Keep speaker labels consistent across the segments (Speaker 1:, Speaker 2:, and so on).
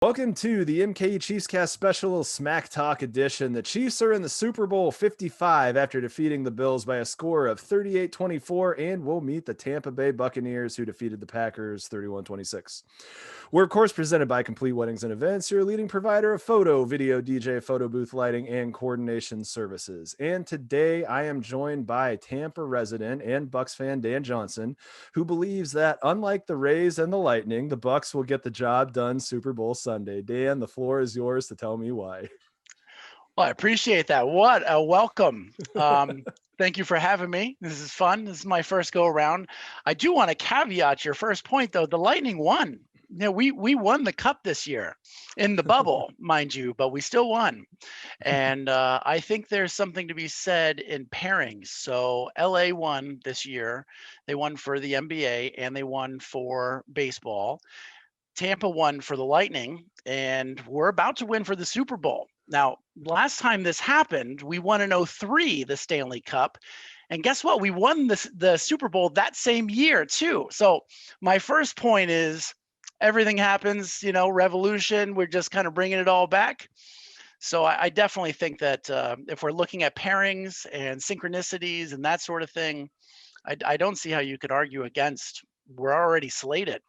Speaker 1: Welcome to the MK Chiefs Cast Special Smack Talk edition. The Chiefs are in the Super Bowl 55 after defeating the Bills by a score of 38-24, and will meet the Tampa Bay Buccaneers, who defeated the Packers 31-26. We're, of course, presented by Complete Weddings and Events, your leading provider of photo, video, DJ, photo booth lighting, and coordination services. And today I am joined by Tampa resident and Bucs fan Dan Johnson, who believes that unlike the Rays and the Lightning, the Bucs will get the job done Super Bowl Sunday. Dan, the floor is yours to tell me why.
Speaker 2: Well, I appreciate that. What a welcome. Thank you for having me. This is fun. This is my first go around. I do want to caveat your first point, though. The Lightning won. We won the cup this year in the bubble, mind you, but we still won. And I think there's something to be said in pairings. So LA won this year. They won for the NBA and they won for baseball. Tampa won for the Lightning, and we're about to win for the Super Bowl. Now, last time this happened, we won in '03 the Stanley Cup. And guess what? We won the Super Bowl that same year, too. So my first point is everything happens, revolution. We're just kind of bringing it all back. So I definitely think that if we're looking at pairings and synchronicities and that sort of thing, I don't see how you could argue against. We're already slated.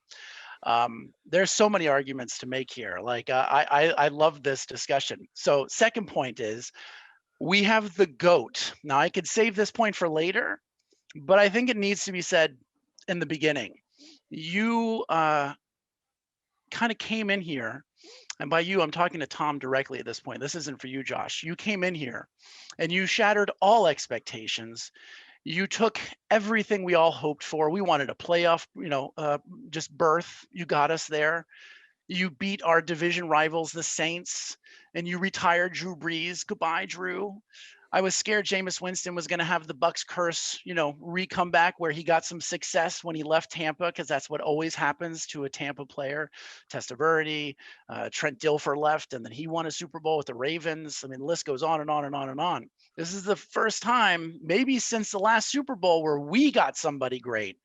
Speaker 2: There's so many arguments to make here. Like I love this discussion. So second point is we have the GOAT. Now I could save this point for later, but I think it needs to be said in the beginning. You kind of came in here, and by you, I'm talking to Tom directly at this point. This isn't for you, Josh. You came in here and you shattered all expectations. You took everything we all hoped for. We wanted a playoff, just berth. You got us there. You beat our division rivals, the Saints, and you retired Drew Brees. Goodbye, Drew. I was scared Jameis Winston was going to have the Bucs curse, re-come back where he got some success when he left Tampa, because that's what always happens to a Tampa player. Testaverde, Trent Dilfer left, and then he won a Super Bowl with the Ravens. I mean, the list goes on and on and on and on. This is the first time, maybe since the last Super Bowl, where we got somebody great,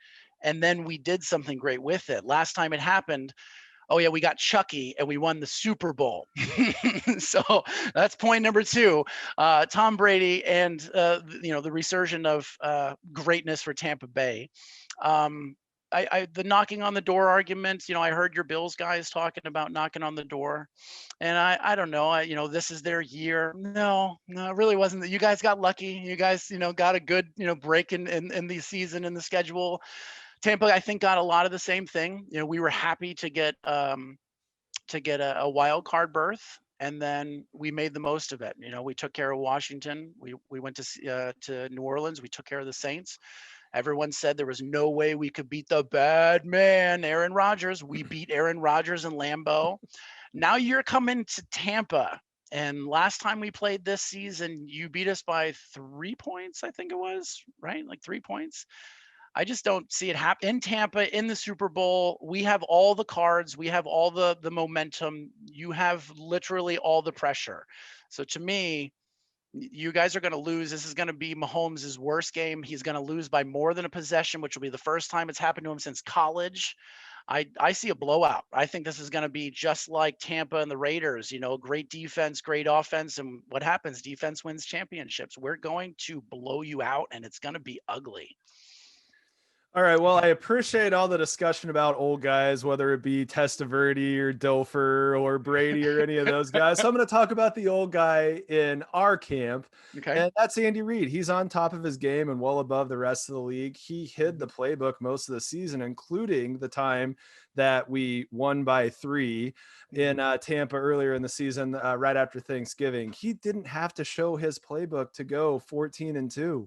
Speaker 2: and then we did something great with it. Last time it happened, oh yeah, we got Chucky and we won the Super Bowl. So that's point number two. Tom Brady and the resurgence of greatness for Tampa Bay. The knocking on the door argument, I heard your Bills guys talking about knocking on the door, and I don't know, this is their year. No, it really wasn't. You guys got lucky. You guys, got a good, break in the season in the schedule. Tampa, I think, got a lot of the same thing. We were happy to get a wild card berth, and then we made the most of it. We took care of Washington. We went to New Orleans. We took care of the Saints. Everyone said there was no way we could beat the bad man, Aaron Rodgers. We beat Aaron Rodgers in Lambeau. Now you're coming to Tampa. And last time we played this season, you beat us by 3 points, I think it was, right? Like 3 points. I just don't see it happen in Tampa in the Super Bowl. We have all the cards. We have all the momentum. You have literally all the pressure. So to me, you guys are going to lose. This is going to be Mahomes' worst game. He's going to lose by more than a possession, which will be the first time it's happened to him since college. I see a blowout. I think this is going to be just like Tampa and the Raiders, great defense, great offense. And what happens? Defense wins championships. We're going to blow you out, and it's going to be ugly.
Speaker 1: All right. Well, I appreciate all the discussion about old guys, whether it be Testaverde or Dilfer or Brady or any of those guys. So I'm going to talk about the old guy in our camp,
Speaker 2: Okay.
Speaker 1: and that's Andy Reid. He's on top of his game and well above the rest of the league. He hid the playbook most of the season, including the time that we won by 3 in Tampa earlier in the season, right after Thanksgiving. He didn't have to show his playbook to go 14-2.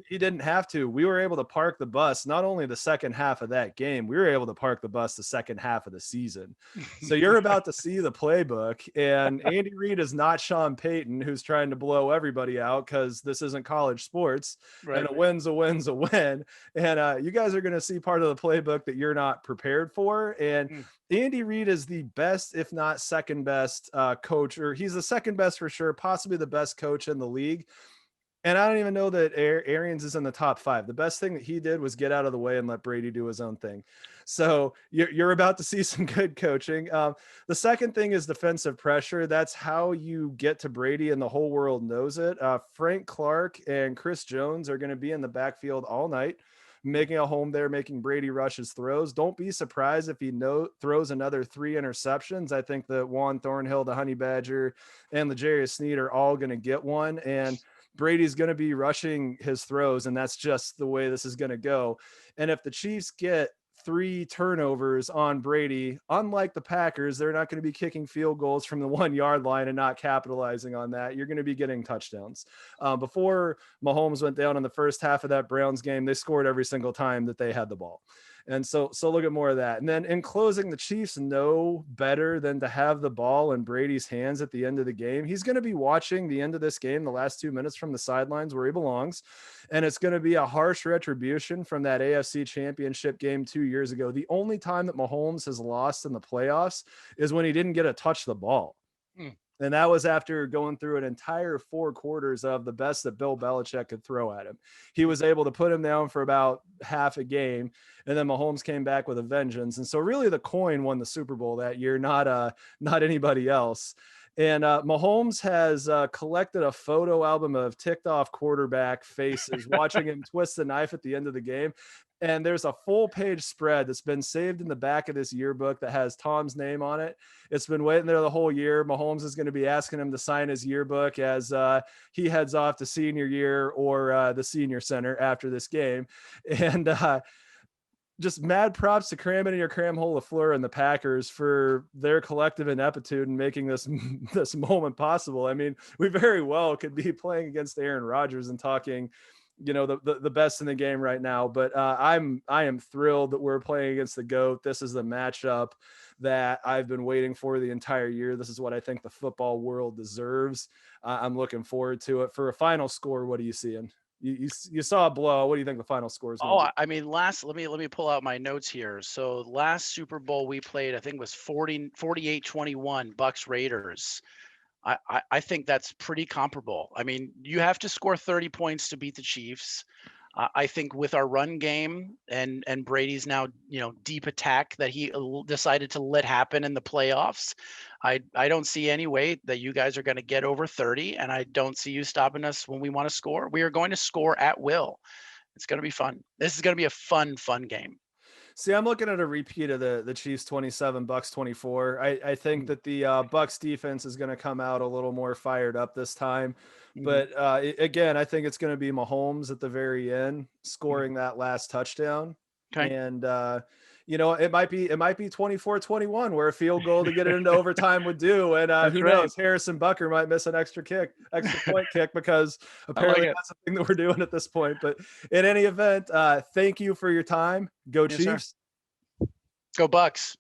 Speaker 1: He didn't have to. We were able to park the bus, not only the second half of that game, we were able to park the bus the second half of the season. So you're about to see the playbook, and Andy Reid is not Sean Payton, who's trying to blow everybody out, because this isn't college sports,
Speaker 2: Right.
Speaker 1: and a win's a win's a win. And you guys are going to see part of the playbook that you're not prepared for. And Andy Reid is the best, if not second best coach, or he's the second best for sure, possibly the best coach in the league. And I don't even know that Arians is in the top 5. The best thing that he did was get out of the way and let Brady do his own thing. So you're about to see some good coaching. The second thing is defensive pressure. That's how you get to Brady, and the whole world knows it. Frank Clark and Chris Jones are going to be in the backfield all night, making a home there, making Brady rush his throws. Don't be surprised if he throws another 3 interceptions. I think that Juan Thornhill, the Honey Badger, and L'Jarius Sneed are all going to get one. And Brady's going to be rushing his throws, and that's just the way this is going to go. And if the Chiefs get 3 turnovers on Brady, unlike the Packers, they're not going to be kicking field goals from the 1 yard line and not capitalizing on that. You're going to be getting touchdowns. Before Mahomes went down in the first half of that Browns game, they scored every single time that they had the ball. And so look at more of that. And then in closing, the Chiefs know better than to have the ball in Brady's hands at the end of the game. He's going to be watching the end of this game, the last 2 minutes, from the sidelines where he belongs. And it's going to be a harsh retribution from that AFC Championship game 2 years ago. The only time that Mahomes has lost in the playoffs is when he didn't get to touch the ball. And that was after going through an entire 4 quarters of the best that Bill Belichick could throw at him. He was able to put him down for about half a game, and then Mahomes came back with a vengeance. And so really the coin won the Super Bowl that year, not anybody else. And Mahomes has collected a photo album of ticked off quarterback faces, watching him twist the knife at the end of the game. And there's a full page spread that's been saved in the back of this yearbook that has Tom's name on it. It's been waiting there the whole year. Mahomes is going to be asking him to sign his yearbook as he heads off to senior year or the senior center after this game. And just mad props to Cram It in Your Cram Hole LaFleur and the Packers for their collective ineptitude in making this moment possible. I mean, we very well could be playing against Aaron Rodgers and talking, the best in the game right now. But I am thrilled that we're playing against the GOAT. This is the matchup that I've been waiting for the entire year. This is what I think the football world deserves. I'm looking forward to it. For a final score, what are you seeing? You saw a blow. What do you think the final score is?
Speaker 2: I mean, let me pull out my notes here. So last Super Bowl we played, I think it was 48-21 Bucs Raiders. I think that's pretty comparable. I mean, you have to score 30 points to beat the Chiefs. I think with our run game and Brady's now, deep attack that he decided to let happen in the playoffs, I don't see any way that you guys are going to get over 30, and I don't see you stopping us when we want to score. We are going to score at will. It's going to be fun. This is going to be a fun game.
Speaker 1: See, I'm looking at a repeat of the Chiefs 27, Bucs 24. I think that the Bucs defense is going to come out a little more fired up this time. But again, I think it's going to be Mahomes at the very end scoring that last touchdown.
Speaker 2: Okay.
Speaker 1: And it might be 24-21 where a field goal to get it into overtime would do. And who knows, Harrison Butker might miss an extra point kick, because apparently that's the thing that we're doing at this point. But in any event, thank you for your time. Go Chiefs.
Speaker 2: Sir. Go Bucs.